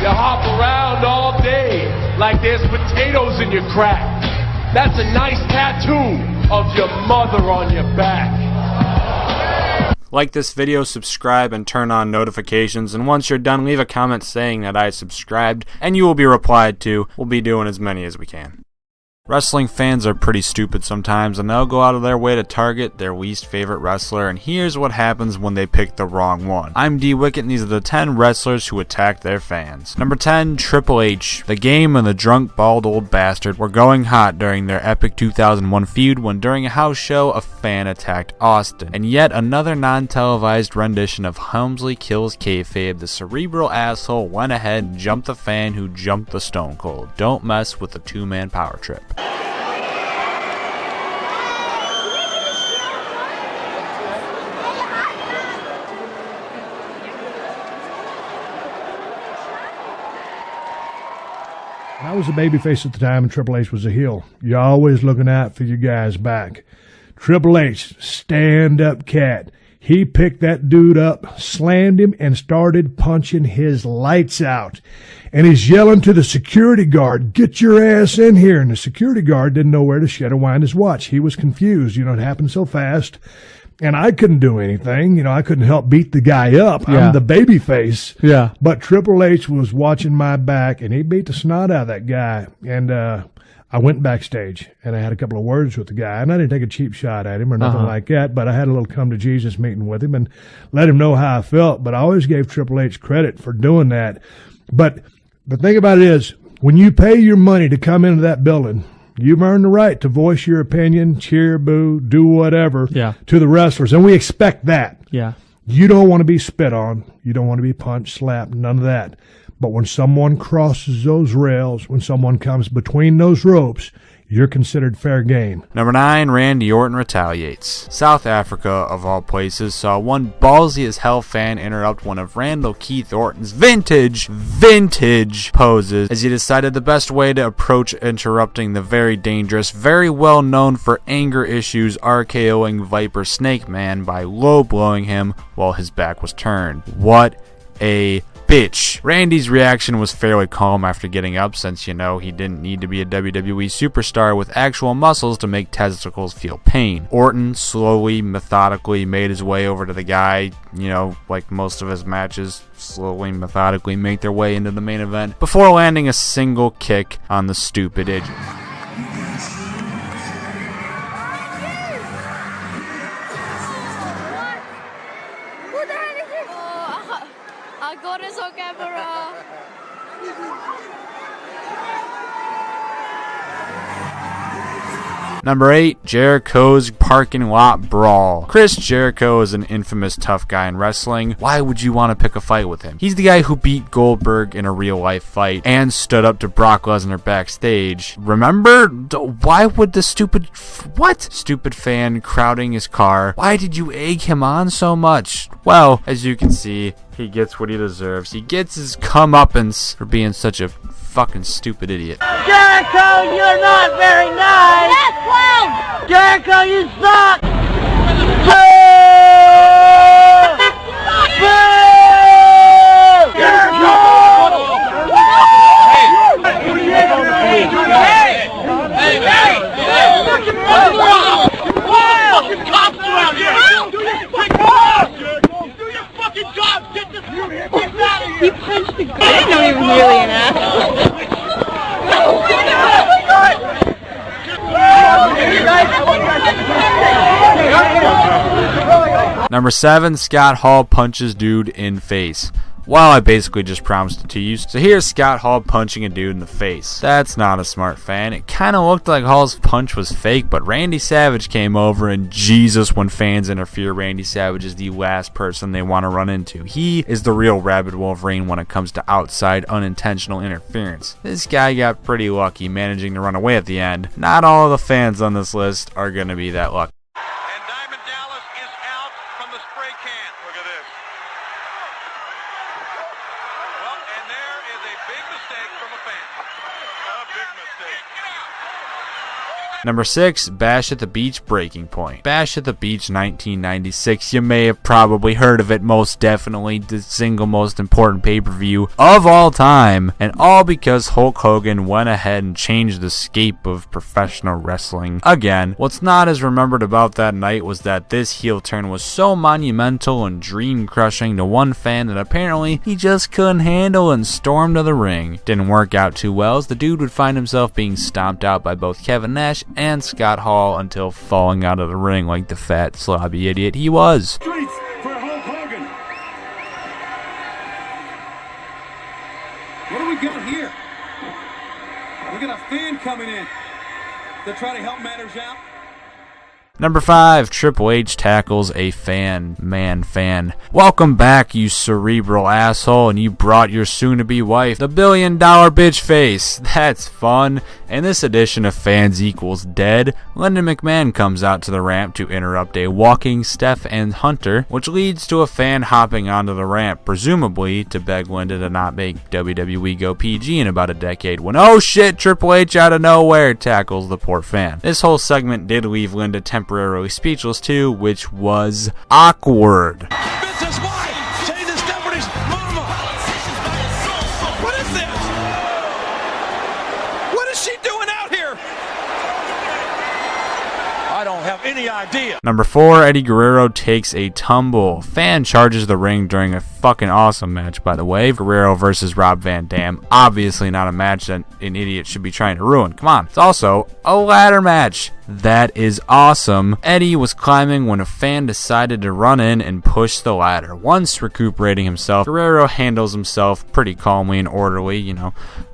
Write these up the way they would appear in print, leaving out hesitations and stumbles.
You hop around all day like there's potatoes in your crack. That's a nice tattoo of your mother on your back. Like this video, subscribe, and turn on notifications, and once you're done, leave a comment saying that I subscribed, and you will be replied to. We'll be doing as many as we can. Wrestling fans are pretty stupid sometimes, and they'll go out of their way to target their least favorite wrestler, and here's what happens when they pick the wrong one. I'm D Wicket, and these are the 10 wrestlers who attacked their fans. Number 10, Triple H. The Game and the drunk, bald old bastard were going hot during their epic 2001 feud when during a house show, a fan attacked Austin. And yet another non-televised rendition of Helmsley Kills Kayfabe, the cerebral asshole went ahead and jumped the fan who jumped the Stone Cold. Don't mess with the two-man power trip. I was a babyface at the time and Triple H was a heel. You're always looking out for your guy's back. Triple H, stand-up cat. He picked that dude up, slammed him, and started punching his lights out. And he's yelling to the security guard, "Get your ass in here." And the security guard didn't know where to shut or wind his watch. He was confused. It happened so fast. And I couldn't do anything. I couldn't help beat the guy up. Yeah. I'm the baby face. Yeah. But Triple H was watching my back, and he beat the snot out of that guy. And I went backstage, and I had a couple of words with the guy. And I didn't take a cheap shot at him or nothing like that, but I had a little come-to-Jesus meeting with him and let him know how I felt. But I always gave Triple H credit for doing that. But the thing about it is, when you pay your money to come into that building, you've earned the right to voice your opinion, cheer, boo, do whatever to the wrestlers. And we expect that. Yeah. You don't want to be spit on. You don't want to be punched, slapped, none of that. But when someone crosses those rails, when someone comes between those ropes, you're considered fair game. Number 9, Randy Orton retaliates. South Africa, of all places, saw one ballsy as hell fan interrupt one of Randall Keith Orton's vintage poses as he decided the best way to approach interrupting the very dangerous, very well known for anger issues RKOing Viper Snake Man by low blowing him while his back was turned. What a bitch. Randy's reaction was fairly calm after getting up since, he didn't need to be a WWE superstar with actual muscles to make testicles feel pain. Orton slowly, methodically made his way over to the guy, like most of his matches, slowly, methodically make their way into the main event before landing a single kick on the stupid idiot. Number 8, Jericho's parking lot brawl. Chris Jericho is an infamous tough guy in wrestling. Why would you want to pick a fight with him? He's the guy who beat Goldberg in a real life fight and stood up to Brock Lesnar backstage. Remember? Why would the stupid fan crowding his car? Why did you egg him on so much? Well, as you can see, he gets what he deserves. He gets his comeuppance for being such a fucking stupid idiot. Jericho, you're not very nice! Yes, clown! Jericho, you suck! Boo! Boo! Jericho! Fucking cops around here! Do your fucking job! Get this fucking out of here! He punched the guy. I didn't know he was really an asshole. Number 7, Scott Hall punches dude in face. Well, I basically just promised it to you. So here's Scott Hall punching a dude in the face. That's not a smart fan. It kind of looked like Hall's punch was fake, but Randy Savage came over, and Jesus, when fans interfere, Randy Savage is the last person they want to run into. He is the real rabid Wolverine when it comes to outside unintentional interference. This guy got pretty lucky managing to run away at the end. Not all of the fans on this list are going to be that lucky. Number 6, Bash at the Beach Breaking Point. Bash at the Beach 1996. You may have probably heard of it, most definitely. The single most important pay-per-view of all time. And all because Hulk Hogan went ahead and changed the scape of professional wrestling again. What's not as remembered about that night was that this heel turn was so monumental and dream-crushing to one fan that apparently he just couldn't handle and stormed to the ring. Didn't work out too well, as the dude would find himself being stomped out by both Kevin Nash and Scott Hall until falling out of the ring like the fat, slobby idiot he was. Streets for Hulk Hogan. What do we got here? We got a fan coming in to try to help matters out. Number 5, Triple H tackles a fan. Welcome back, you cerebral asshole, and you brought your soon-to-be wife, the billion-dollar bitch face. That's fun. In this edition of Fans Equals Dead, Linda McMahon comes out to the ramp to interrupt a walking Steph and Hunter, which leads to a fan hopping onto the ramp, presumably to beg Linda to not make WWE go PG in about a decade, when oh shit, Triple H out of nowhere tackles the poor fan. This whole segment did leave Linda temporarily speechless too, which was awkward. Vince's wife, Shane Stephanie's mama. What is this? What is she doing out here? I don't have any idea. Number 4, Eddie Guerrero takes a tumble. Fan charges the ring during a fucking awesome match, by the way. Guerrero versus Rob Van Dam. Obviously not a match that an idiot should be trying to ruin. Come on. It's also a ladder match. That is awesome. Eddie was climbing when a fan decided to run in and push the ladder. Once recuperating himself, Guerrero handles himself pretty calmly and orderly,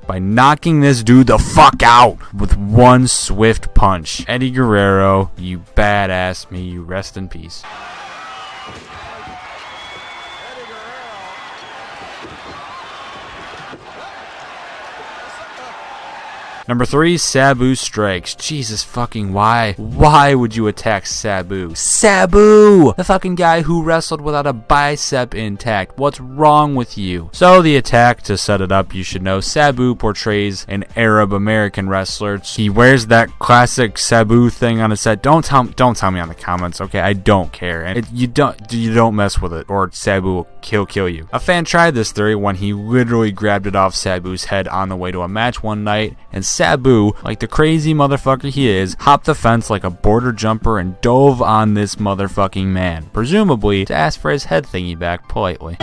by knocking this dude the fuck out with one swift punch. Eddie Guerrero, you badass me, you rest in peace. Number 3, Sabu strikes. Jesus fucking why? Why would you attack Sabu? Sabu! The fucking guy who wrestled without a bicep intact. What's wrong with you? So the attack, to set it up, you should know, Sabu portrays an Arab American wrestler. He wears that classic Sabu thing on his set. Don't tell me on the comments, okay? I don't care. And you don't mess with it, or Sabu will kill you. A fan tried this theory when he literally grabbed it off Sabu's head on the way to a match one night, and Sabu, like the crazy motherfucker he is, hopped the fence like a border jumper and dove on this motherfucking man, presumably to ask for his head thingy back politely.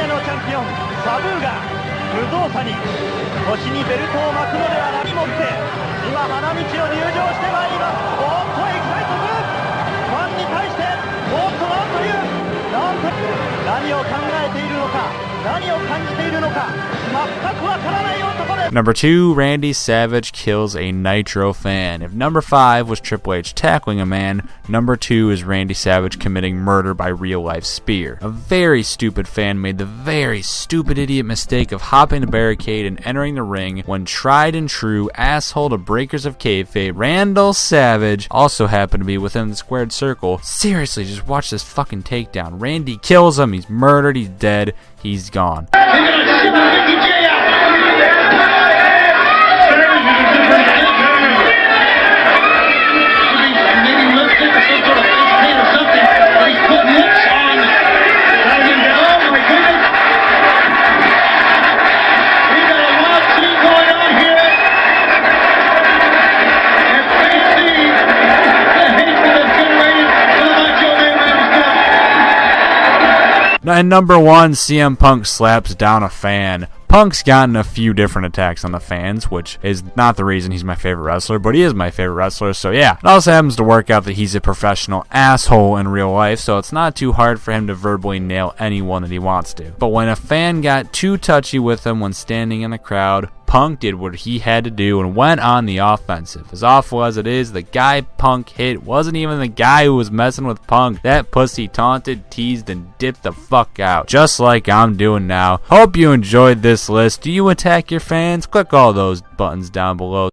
Number 2, Randy Savage kills a Nitro fan. If number 5 was Triple H tackling a man, number 2 is Randy Savage committing murder by real-life spear. A very stupid fan made the very stupid idiot mistake of hopping the barricade and entering the ring when tried and true asshole to breakers of kayfabe Randall Savage also happened to be within the squared circle. Seriously, just watch this fucking takedown. Randy kills him, he's murdered, he's dead, he's gone. And number 1, CM Punk slaps down a fan. Punk's gotten a few different attacks on the fans, which is not the reason he's my favorite wrestler, but he is my favorite wrestler, so yeah. It also happens to work out that he's a professional asshole in real life, so it's not too hard for him to verbally nail anyone that he wants to. But when a fan got too touchy with him when standing in the crowd, Punk did what he had to do and went on the offensive. As awful as it is, the guy Punk hit wasn't even the guy who was messing with Punk. That pussy taunted, teased, and dipped the fuck out. Just like I'm doing now. Hope you enjoyed this list. Do you attack your fans? Click all those buttons down below.